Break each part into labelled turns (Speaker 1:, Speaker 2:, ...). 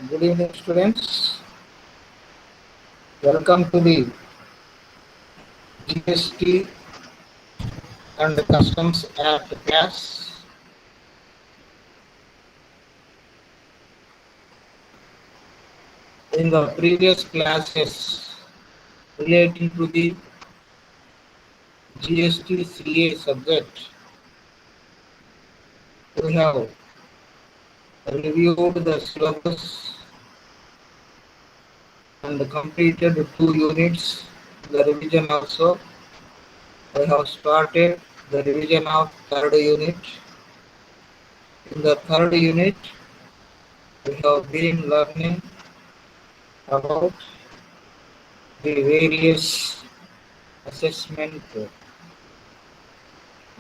Speaker 1: Good evening, students. Welcome to the GST and Customs Act class. In the previous classes relating to the GST CA subject, we have reviewed the syllabus and completed 2 units. The revision also, we have started the revision of third unit. In the third unit, we have been learning about the various assessment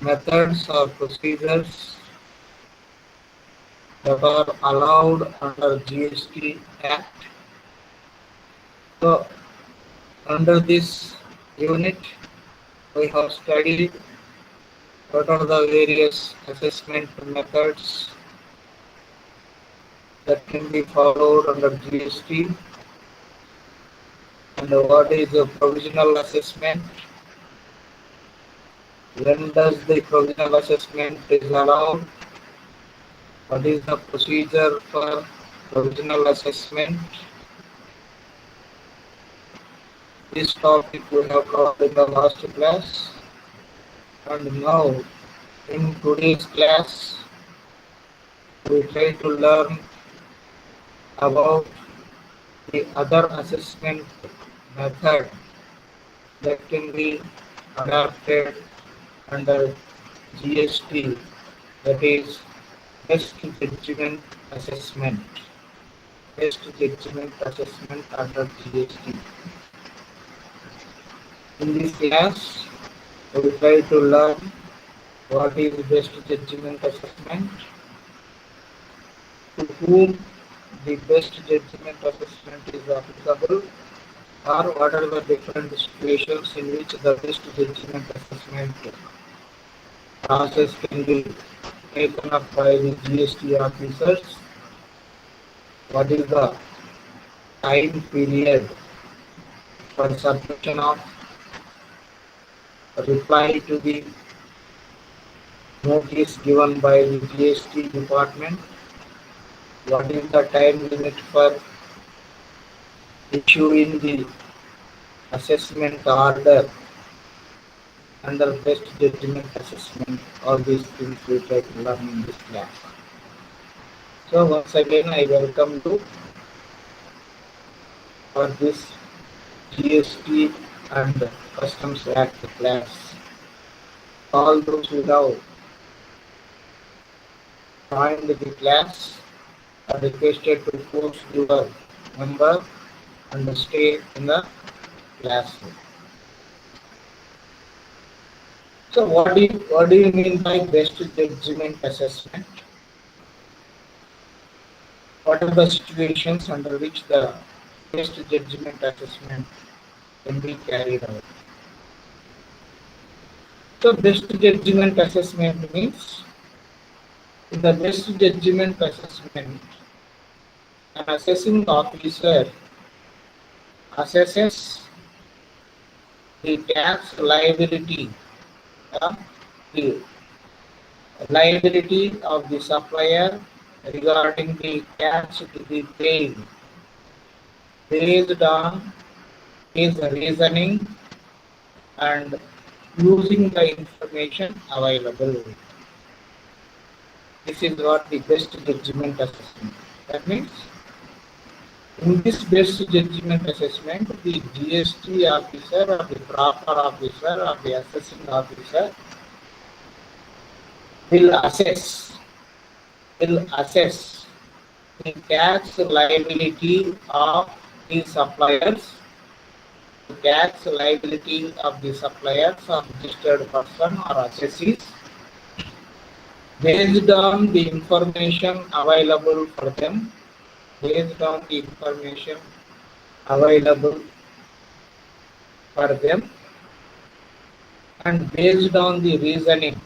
Speaker 1: methods or procedures that are allowed under GST Act. So, under this unit, we have studied what are the various assessment methods that can be followed under GST and what is a provisional assessment, when does the provisional assessment is allowed, what is the procedure for provisional assessment. This topic we have covered in the last class, and now in today's class we try to learn about the other assessment method that can be adopted under GST, that is best judgment assessment. Best judgment assessment under GST. In this class, we will try to learn what is best judgment assessment, to whom the best judgment assessment is applicable, or what are the different situations in which the best judgment assessment process can be taken up by the GST officers, what is the time period for submission of reply to the notice given by the GST department, what is the time limit for issuing the assessment order under best judgment assessment. All these things we try to learn in this class. So once again I welcome you for this GST and Customs Act class. All those who have joined the class are requested to post your number and stay in the classroom. So what do you mean by best judgment assessment? What are the situations under which the best judgment assessment can be carried out? So best judgment assessment means, in the best judgment assessment, an assessing officer assesses the tax liability, the liability of the supplier regarding the tax to be paid based on his reasoning and using the information available. This is what the best judgment assessment. That means, in this best judgment assessment, the GST officer or the proper officer or the assessing officer will assess the tax liability of the suppliers, the tax liability of the suppliers or registered person or assessees based on the information available for them, based on the information available for them, and based on the reasoning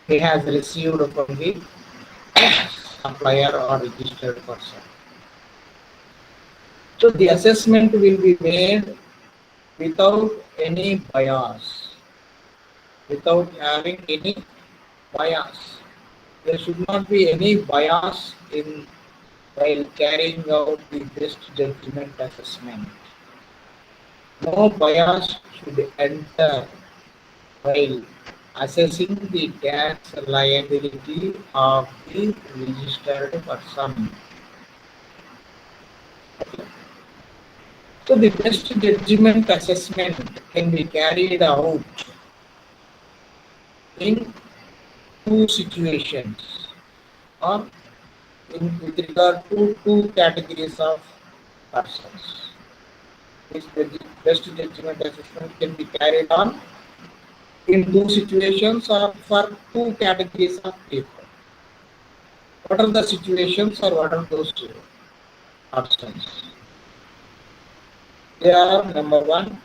Speaker 1: he has received from the supplier or registered person. So the assessment will be made without any bias, without having any bias. There should not be any bias in while carrying out the best judgment assessment. No bias should enter while assessing the tax liability of the registered person. So the best judgment assessment can be carried out in two situations or with regard to two categories of persons. This best judgment assessment can be carried on in two situations or for two categories of people. What are the situations or what are those persons? They are number one,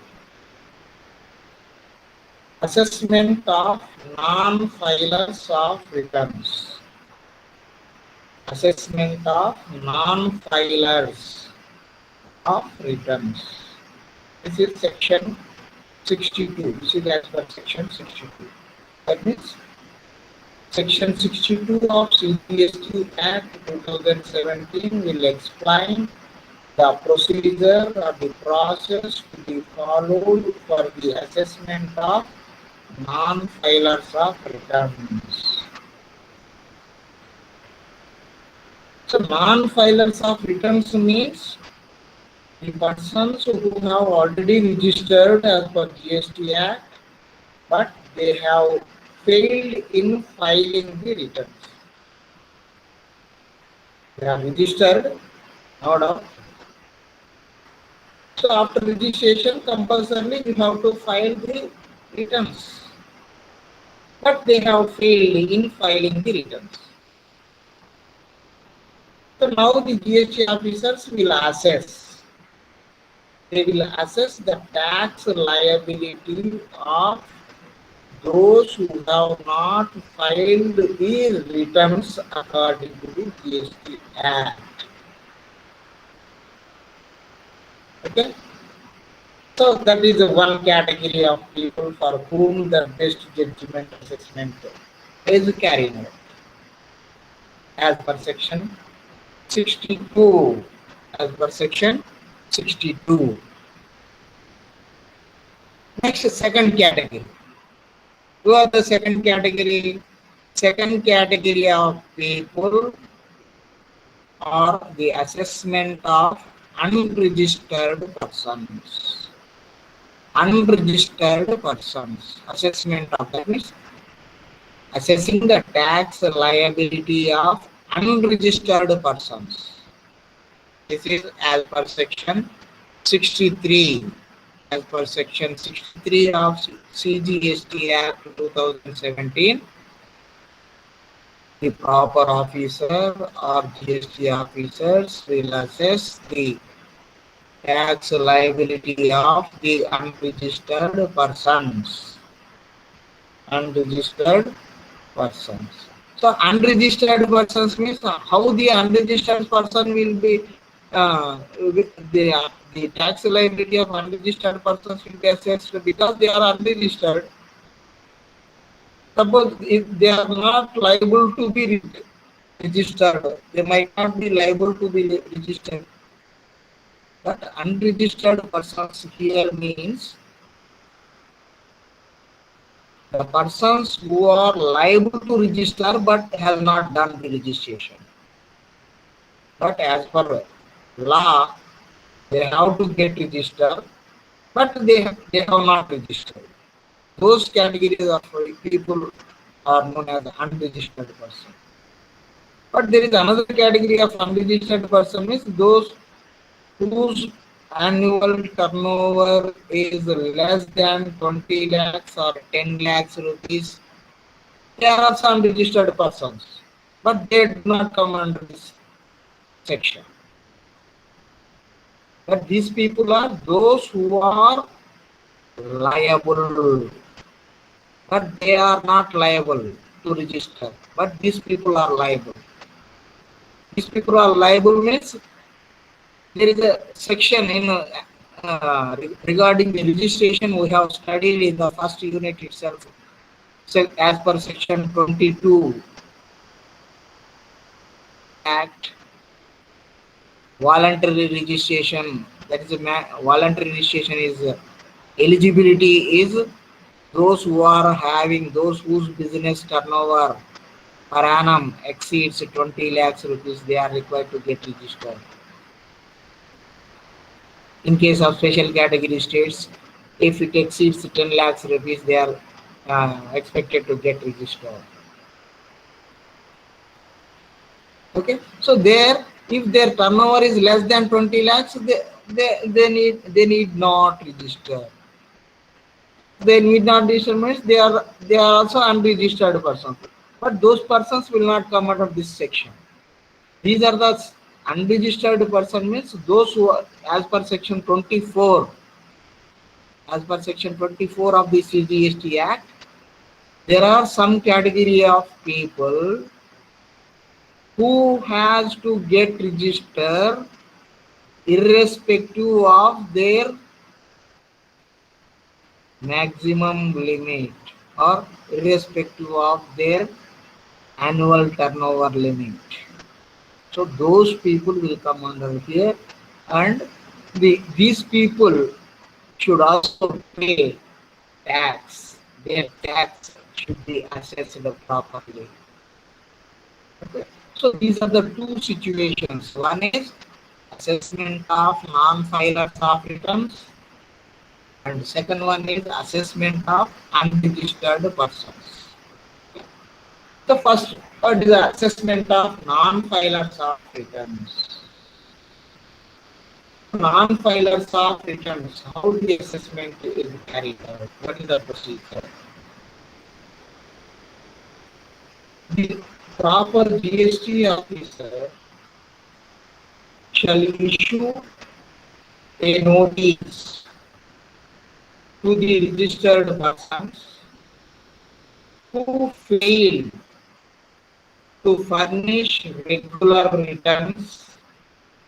Speaker 1: assessment of non-filers of returns. Assessment of non-filers of returns. This is section 62. This is as per section 62. That means section 62 of CGST Act 2017 will explain the procedure or the process to be followed for the assessment of non-filers of returns. So non-filers of returns means the persons who have already registered as per GST Act, but they have failed in filing the returns. They are registered, no doubt. So after registration, compulsorily you have to file the returns, but they have failed in filing the returns. So now the GST officers will assess. They will assess the tax liability of those who have not filed the returns according to the GST Act. Okay. So that is one category of people for whom the best judgment assessment is carried out as per section 62. As per section 62. Next, second category. Who are the second category? Second category of people are the assessment of unregistered persons. Unregistered persons. Assessment of that means assessing the tax liability of unregistered persons. This is as per section 63. As per section 63 of CGST Act 2017, the proper officer or GST officers will assess the tax liability of the unregistered persons. Unregistered persons. So unregistered persons means how the unregistered person will be the tax liability of unregistered persons will be assessed because they are unregistered. Suppose if they are not liable to be registered, they might not be liable to be registered. But unregistered persons here means the persons who are liable to register but have not done the registration. But as per law, they have to get registered, but they have not registered. Those categories of people are known as unregistered person. But there is another category of unregistered person means those whose annual turnover is less than 20 lakhs or 10 lakhs rupees. They are also unregistered persons, but they do not come under this section. But these people are those who are liable, but they are not liable to register. But these people are liable. These people are liable means there is a section in regarding the registration we have studied in the first unit itself. So as per section 22 Act, voluntary registration, that is voluntary registration is eligibility is those who are having, those whose business turnover per annum exceeds 20 lakhs rupees, they are required to get registered. In case of special category states, if it exceeds 10 lakhs rupees, they are expected to get registered. Okay, so there, if their turnover is less than 20 lakhs, they need not register. They need not register means they are also unregistered persons. But those persons will not come out of this section. These are the unregistered person means those who are, as per section 24, as per section 24 of the CGST Act, there are some category of people who has to get registered irrespective of their maximum limit or irrespective of their annual turnover limit. So those people will come under here, and these people should also pay tax. Their tax should be assessed properly. Okay. So these are the two situations. One is assessment of non-filers of returns, and second one is assessment of unregistered persons. The first part is the assessment of non-filers of returns. Non-filers of returns, how the assessment is carried out? What is the procedure? The proper GST officer shall issue a notice to the registered persons who fail to furnish regular returns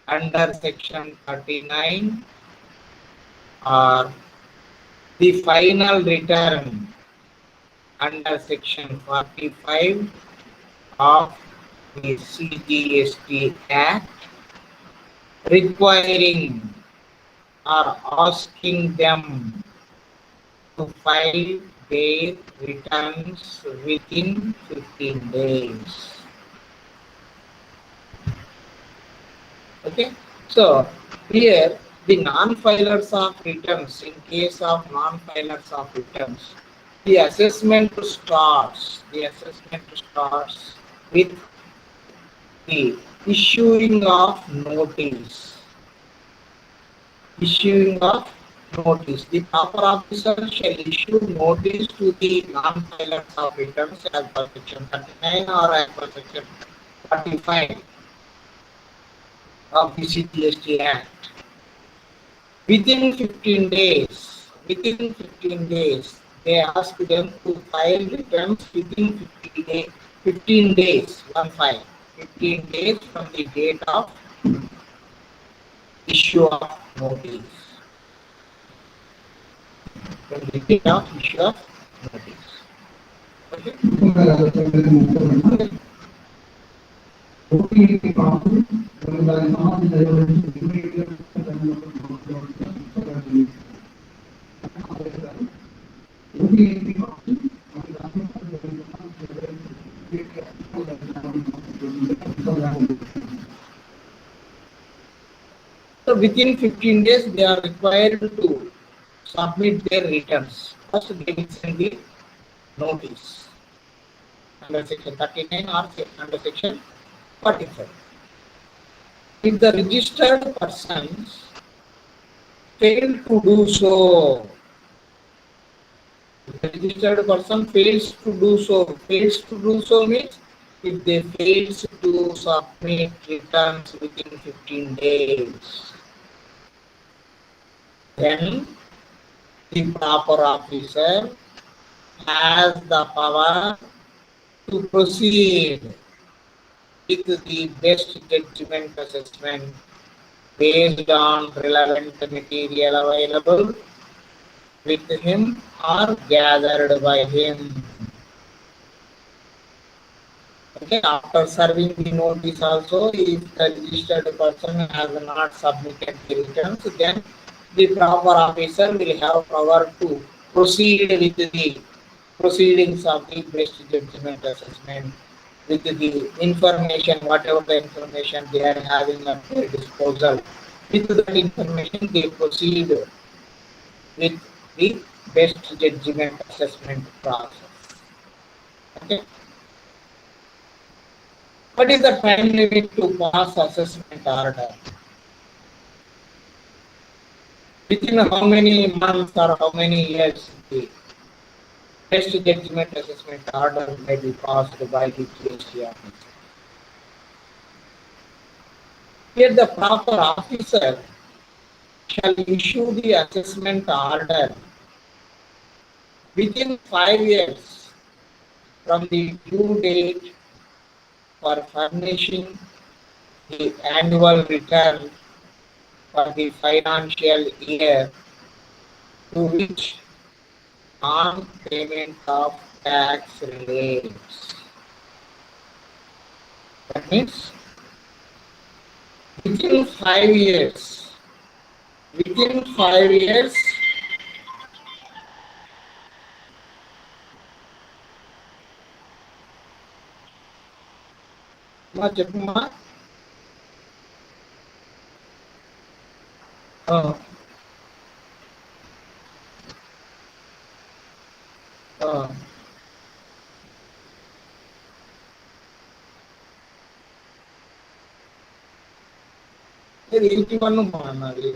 Speaker 1: under section 39 or the final return under section 45 of the CGST Act, requiring or asking them to file their returns within 15 days. Okay, so here the non-filers of returns, in case of non-filers of returns, the assessment starts with the issuing of notice. Issuing of notice. The proper officer shall issue notice to the non-filers of returns as per section 39 or as per section 45 of the CGST Act. Within 15 days, they ask them to file returns within 15 days, 15 days from the date of issue of notice. From the date of issue of notice. Okay. So within 15 days, they are required to submit their returns. First, they will send the notice under section 39 or under section 45. If the registered persons fail to do so, if the registered person fails to do so means if they fail to submit returns within 15 days, then the proper officer has the power to proceed with the best judgment assessment based on relevant material available with him or gathered by him. Okay, after serving the notice also, if the registered person has not submitted the returns, then the proper officer will have power to proceed with the proceedings of the best judgment assessment with the information, whatever the information they are having at their disposal. With that information, they proceed with the best judgment assessment process. Okay. What is the time limit to pass assessment order? Within how many months or how many years the best judgment assessment order may be passed by the GST office? Here the proper officer shall issue the assessment order within 5 years from the due date for furnishing the annual return for the financial year to which non-payment of tax relates. That means within 5 years, within 5 years, చెప్పమ్మా ఇది 81 అన్నది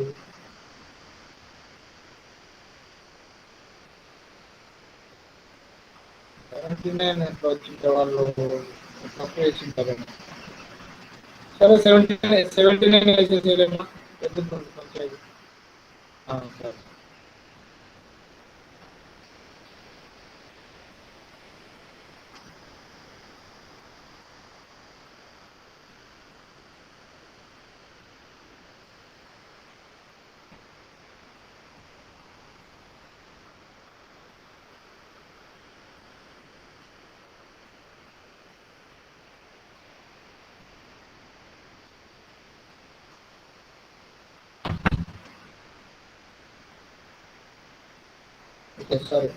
Speaker 1: 79 ఎట్లా వచ్చింటే వాళ్ళు తక్కువ వేసింటారు. సరే 79 వేసేసేదేమో పెద్ద పంచాయతీ. సరే సరే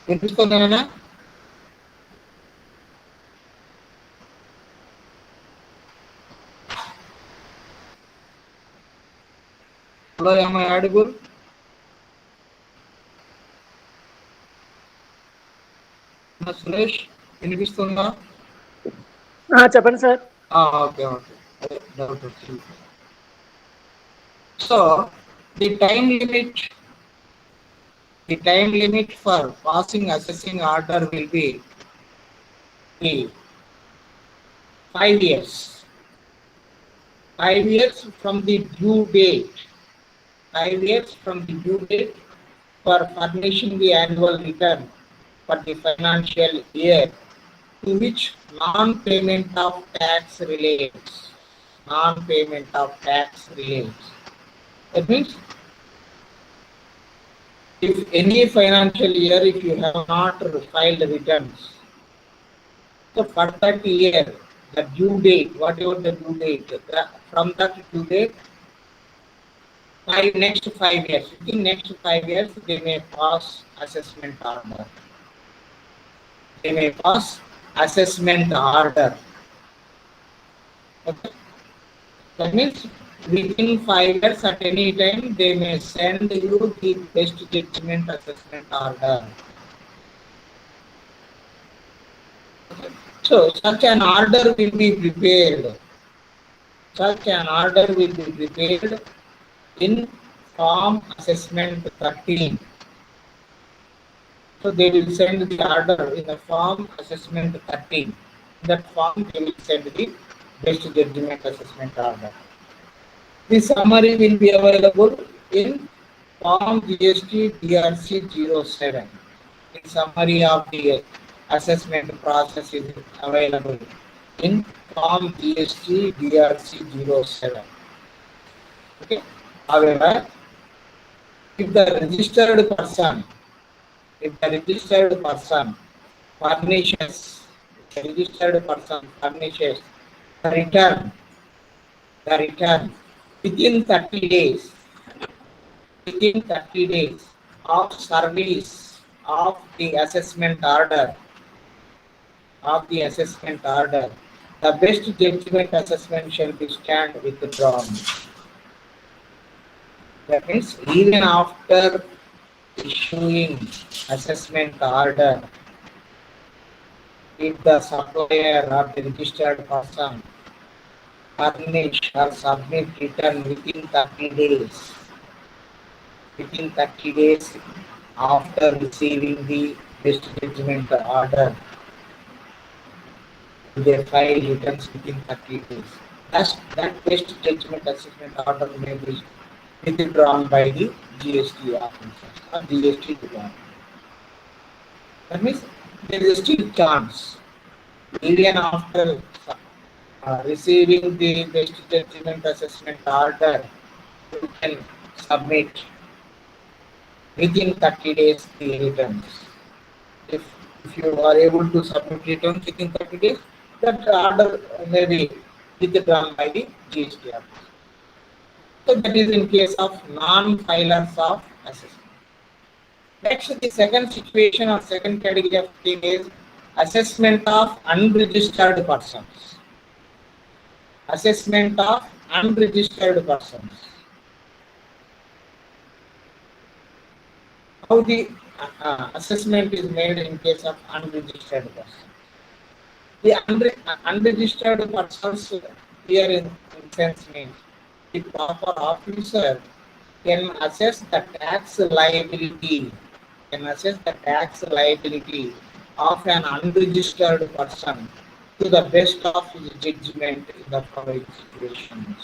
Speaker 1: వినిపిస్తుందేనా? హలో ఏమో అడుగు సురేష్, వినిపిస్తుందా?
Speaker 2: చెప్పండి సార్.
Speaker 1: ఓకే ఓకే, అదే డౌట్ వచ్చింది. So the time limit for passing assessing order will be 5 years. 5 years from the due date. 5 years from the due date for furnishing the annual return for the financial year to which non-payment of tax relates. Non-payment of tax relates. That means if any financial year, if you have not filed returns, so for that year, the due date, whatever the due date, from that due date, next 5 years, within next 5 years, they may pass assessment order. They may pass assessment order. Okay. That means within 5 years, at any time, they may send you the best judgment assessment order. So such an order will be prepared. Such an order will be prepared in Form Assessment 13. So they will send the order in the Form Assessment 13. In that form, they will send the best judgment assessment order. The summary will be available in Form GST DRC 07. The summary of the assessment process is available in Form GST DRC 07. Okay. However, if the registered person furnishes, the return, within 30 days, of service of the assessment order, the best judgment assessment shall be stand withdrawn. That means even after issuing assessment order, if the supplier or the registered person furnish or submit return within 30 days, after receiving the best judgment order, they file returns within 30 days. That best judgment assessment order may be withdrawn by the GST officers or GST department. That means there is still chance, even after receiving the best judgment assessment order, you can submit within 30 days the returns. If you are able to submit returns within 30 days, that order may be withdrawn by the GST office. So that is in case of non-filers of assessment. Next, the second situation or second category of thing is assessment of unregistered persons. How the assessment is made in case of unregistered persons? The unregistered persons here in sense means the proper officer can assess the tax liability of an unregistered person to the best of his judgment in the following situations.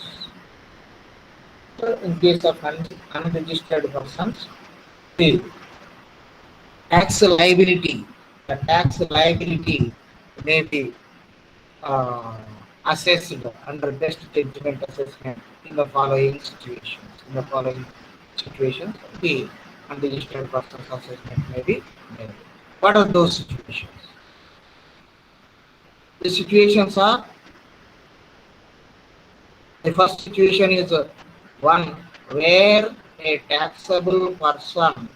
Speaker 1: So in case of unregistered persons, the tax liability may be assessed under best judgment assessment in the following situations. The unregistered person's assessment may be made. What are those situations? The situations are: the first situation is one where a taxable person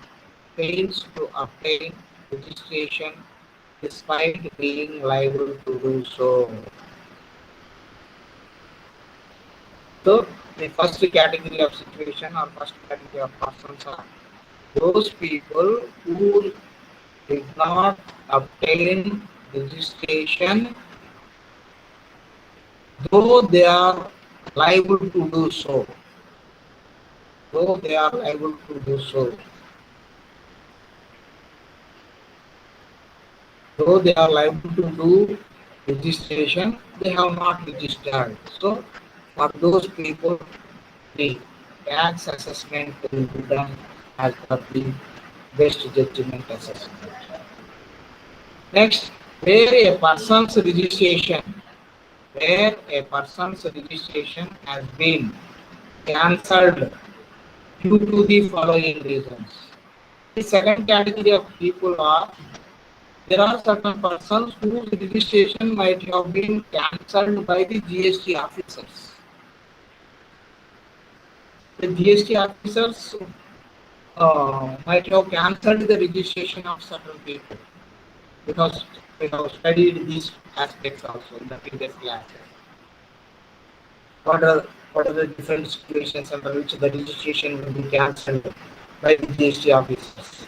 Speaker 1: fails to obtain registration despite being liable to do so. So the first category of situation or first category of persons are those people who did not obtain registration though they are liable to do so. Though they are liable to do registration, they have not registered. So for those people, the tax assessment will be done as per the best judgment assessment. Next, where a person's registration has been cancelled due to the following reasons. The second category of people are: there are certain persons whose registration might have been cancelled by the GST officers. The GST officers might have cancelled the registration of certain people, because we have studied these aspects also in the previous classes. What are the different situations under which the registration will be cancelled by the GST officers?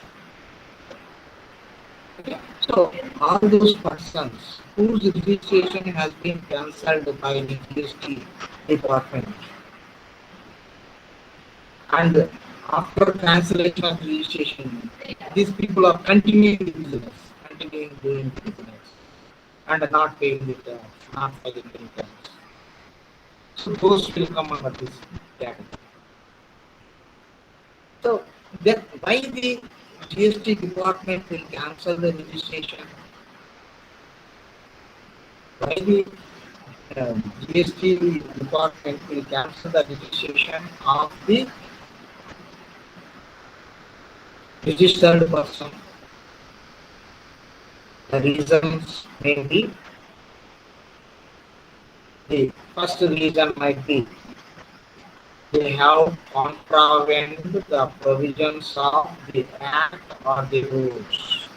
Speaker 1: Okay. So all those persons whose registration has been cancelled by the GST department, and after cancellation of registration, these people are continuing doing business, and not paying the tax, not filing the tax. So those will come under this category. So then why the GST department will cancel the registration? Why the GST department will cancel the registration of the registered person. The reasons may be, the first reason might be they have contravened the provisions of the Act or the rules.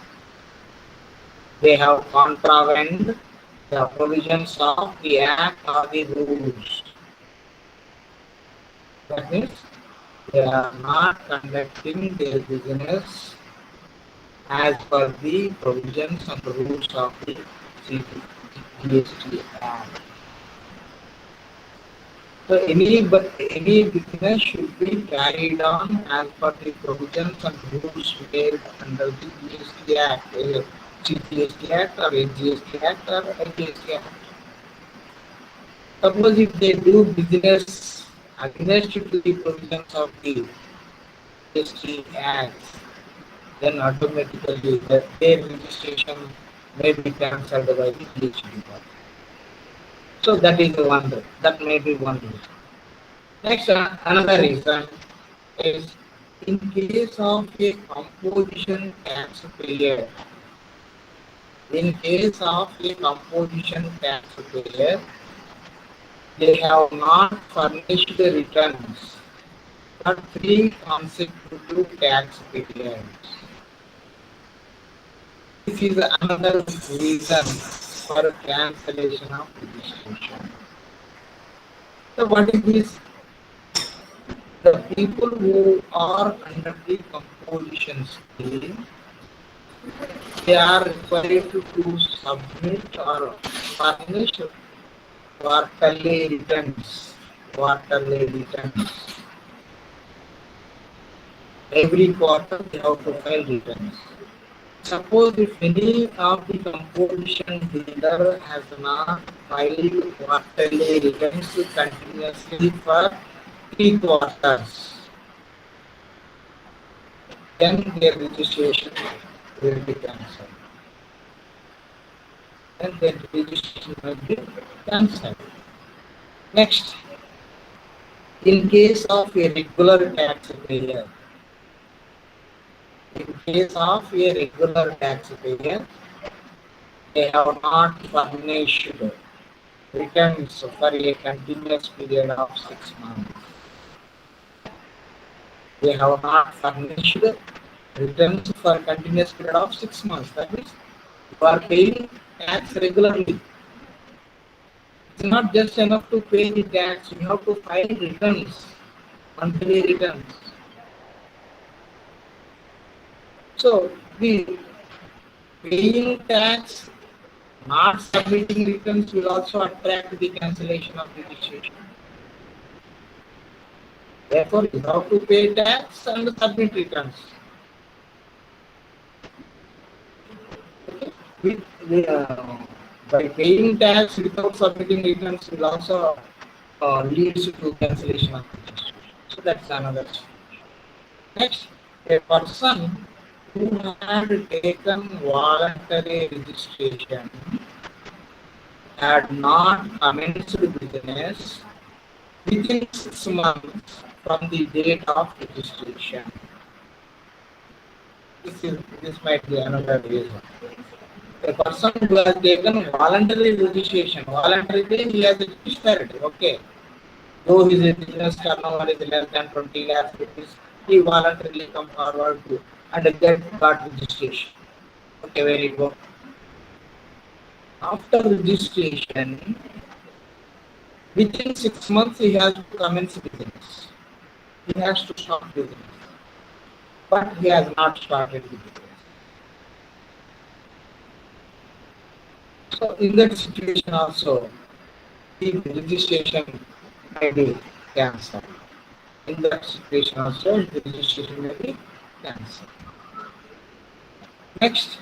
Speaker 1: They have contravened the provisions of the Act or the rules. That means they are not conducting their business as per the provisions and rules of the GST Act. So any business should be carried on as per the provisions and rules made under the GST Act, GST Act or GST Act or GST Act. Suppose if they do business against to the provisions of the GST Act, then automatically their registration may be cancelled by the GST department. So that is one. That may be one reason. Next, another reason is in case of a composition tax payer. In case of a composition tax payer, they have not furnished the returns for 3 consecutive tax periods. This is another reason for cancellation of registration. So what is this? The people who are under the composition scheme, they are required to submit or furnish quarterly returns. Quarterly returns. Every quarter they have to file returns. Suppose if any of the composition dealer has not filed quarterly returns continuously for 3 quarters, then their registration will be cancelled. Then their registration will be cancelled. Next, in case of a regular tax payer, they have not furnished returns for a continuous period of 6 months. They have not furnished returns for a continuous period of 6 months. That means you are paying tax regularly. It's not just enough to pay the tax, you have to file returns, monthly returns. So the paying tax, not submitting returns will also attract the cancellation of registration. Therefore, you have to pay tax and submit returns. By paying tax without submitting returns will also leads to cancellation of registration. So that's another situation. Next, a person who had taken voluntary registration had not commenced business within 6 months from the date of registration. This might be another reason. A person who has taken voluntary registration, he has registered, okay. Though his business turnover is less than 20 lakhs rupees, he voluntarily come forward to and got registration. Okay, very good. After registration, within 6 months he has to commence business. He has to start business. But he has not started business. So in that situation also, the registration may be cancelled. In that situation also, the registration may be cancelled. Next,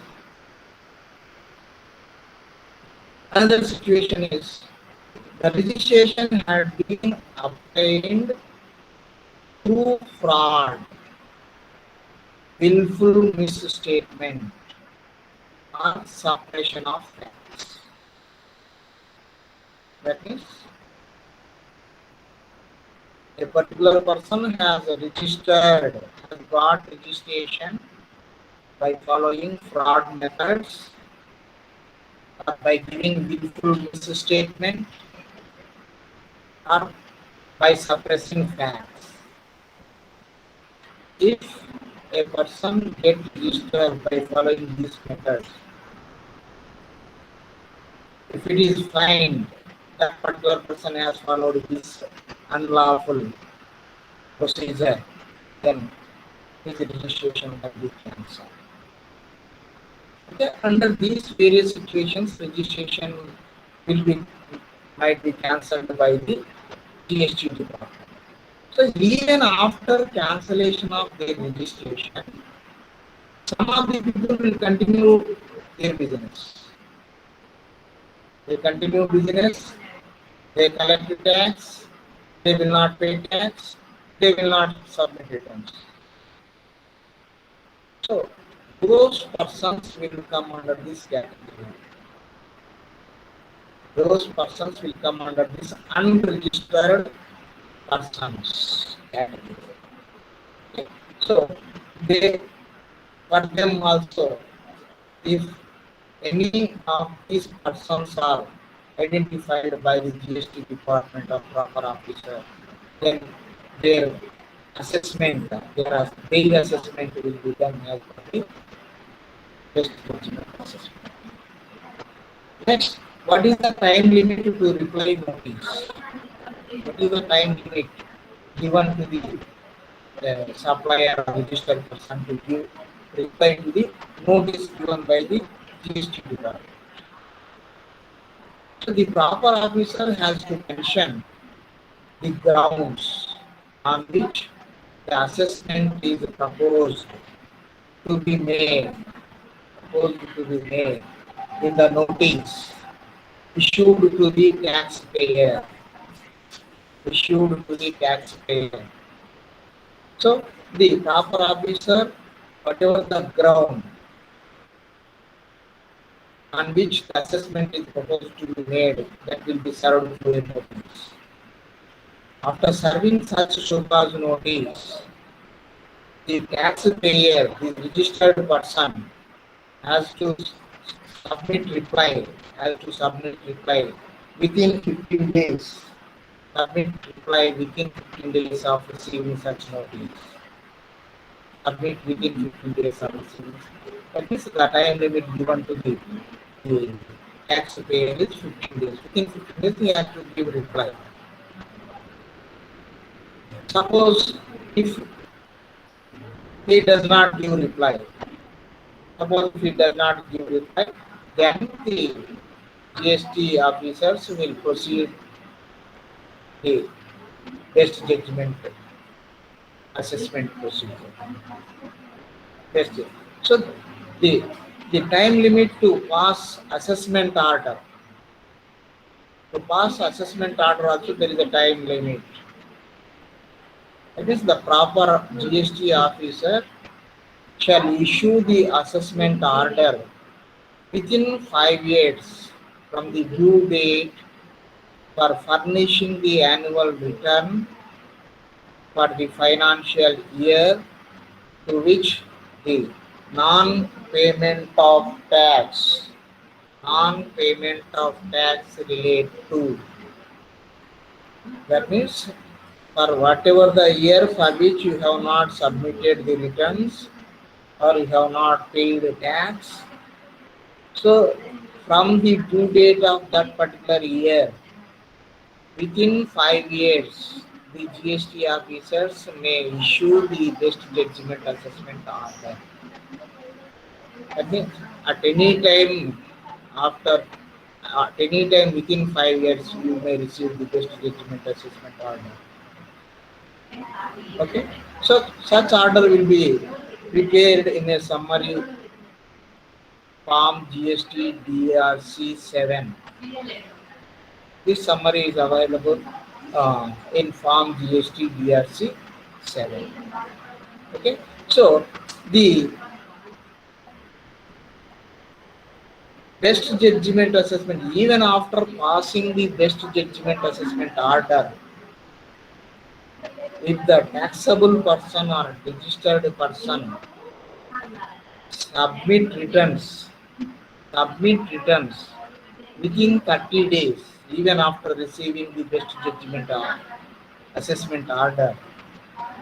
Speaker 1: another situation is the registration had been obtained through fraud, willful misstatement, or suppression of facts. That means a particular person has registered, has got registration by following fraud methods or by giving willful misstatement or by suppressing facts. If a person gets registered by following these methods, if it is found that particular person has followed this unlawful procedure, then his registration can be cancelled. Okay, under these various situations, registration will be might be cancelled by the GST department. So even after cancellation of their registration, some of the people will continue their business. They continue business, they collect tax, they will not pay tax, they will not submit returns. So those persons will come under this category. Those persons will come under this unregistered persons category. Okay. So they, for them also, if any of these persons are identified by the GST department or proper officer, then their assessment, their daily assessment will be done as per the best judgment assessment. Next, what is the time limit to reply notice? What is the time limit given to the supplier or registered person to give reply to the notice given by the GST department? So the proper officer has to mention the grounds on which the assessment is proposed to be made, in the notice issued to the taxpayer. So the proper officer, whatever the ground on which the assessment is proposed to be made, that will be served through a notice. After serving such so-called notice, the taxpayer, the registered person, has to submit reply within 15 days. Submit reply within 15 days of receiving such notice. Submit within 15 days of receiving. That is the time limit given to the taxpayer is 15 days. Within 15 days, he has to give reply. Suppose if he does not give reply, then the GST officers will proceed the best judgment assessment procedure. So the time limit to pass assessment order. To pass assessment order also there is a time limit. That is, the proper GST officer shall issue the assessment order within 5 years from the due date for furnishing the annual return for the financial year to which the non-payment of tax relate to. That means for whatever the year for which you have not submitted the returns or you have not paid the tax, so from the due date of that particular year, within 5 years, the GST officers may issue the best judgment assessment order. That means at any time within 5 years, you may receive the best judgment assessment order. Okay, so such order will be prepared in a summary form GST DRC 7. This summary is available in form GST DRC 7. Okay, so the best judgment assessment, even after passing the best judgment assessment order, if the taxable person or registered person submit returns, submit returns within 30 days, even after receiving the best judgment or assessment order,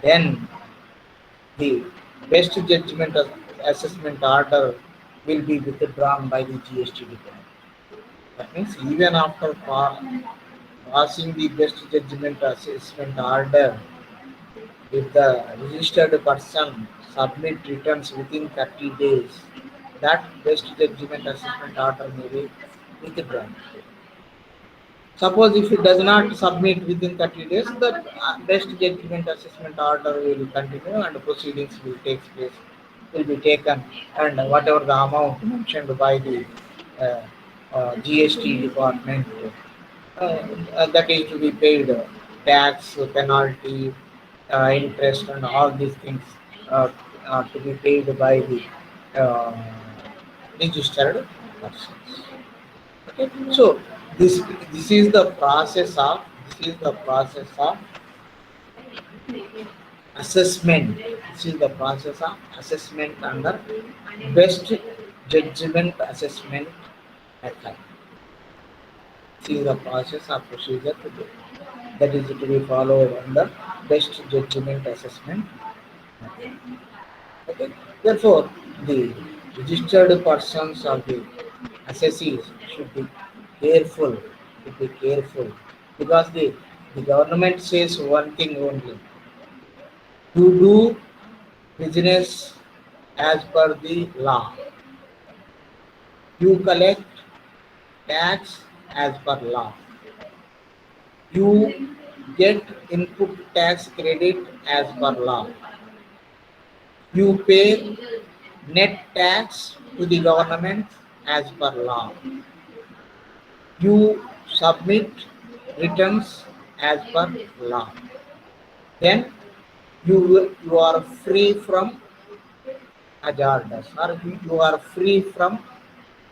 Speaker 1: then the best judgment assessment order will be withdrawn by the GST department. That means even after passing the best judgment assessment order, if the registered person submit returns within 30 days, that best judgment assessment order may be withdrawn. Suppose if it does not submit within 30 days, the best judgment assessment order will continue and proceedings will take place, will be taken, and whatever the amount mentioned by the uh, GST department, that is to be paid, tax, penalty, interest, and all these things uh, to be paid by the uh, registered persons. Okay, so this this is the process of assessment. This is the process of assessment under best judgment assessment method. This is the process of procedure to do. That is to be followed under best judgment assessment method. Okay. Therefore, the registered persons of the assessees should be careful. Should be careful because the government says one thing only: you do business as per the law. You collect tax as per law. You get input tax credit as per law. You pay net tax to the government as per law. You submit returns as per law. Then you are free from hazardous, or you are free from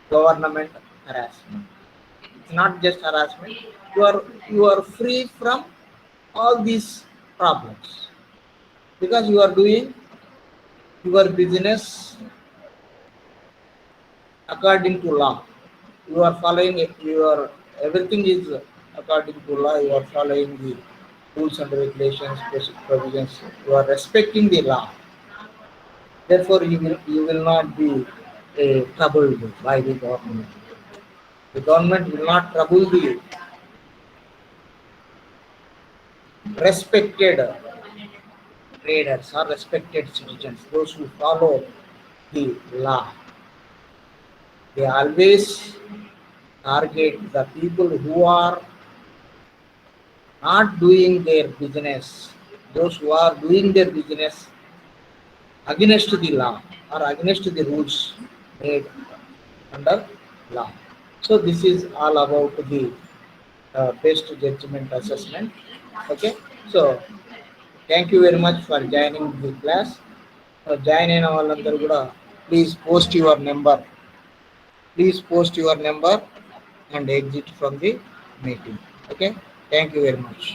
Speaker 1: government harassment. It's not just harassment. You are free from all these problems because you are doing your business according to law. You are following your everything is according to law. You are following the rules and regulations, provisions. You are respecting the law. Therefore, you will not be troubled by the government. The government will not trouble the respected traders or respected citizens, those who follow the law. They always target the people who are not doing their business, those who are doing their business against the law or against the rules made under law. So this is all about the best judgment assessment. Okay, so thank you very much for joining the class. Join అయిన వాళ్ళందరూ కూడా please post your number and exit from the meeting. Okay, thank you very much.